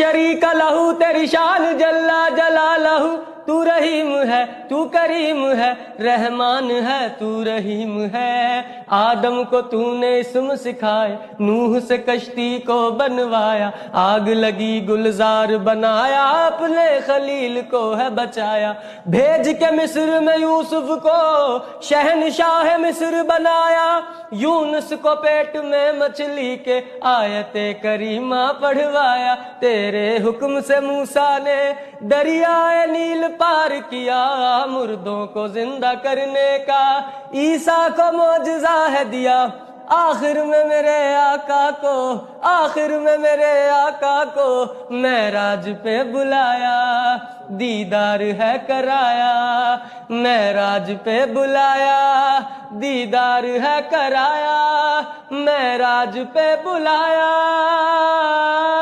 شریک لہو تیری شان جل جلالہ، تو رحیم ہے تو کریم ہے، رحمان ہے تو رحیم ہے۔ آدم کو تو نے اسم سکھائے، نوح سے کشتی کو بنوایا، آگ لگی گلزار بنایا، اپنے خلیل کو ہے بچایا۔ بھیج کے مصر میں یوسف کو شہنشاہ مصر بنایا، یونس کو پیٹ میں مچھلی کے آیت کریمہ پڑھوایا۔ تیرے حکم سے موسیٰ نے دریائے نیل پار کیا، مردوں کو زندہ کرنے کا عیسیٰ کو معجزہ ہے دیا۔ آخر میں میرے آقا کو، آخر میں میرے آقا کو معراج پہ بلایا، دیدار ہے کرایا، معراج پہ بلایا، دیدار ہے کرایا، معراج پہ بلایا۔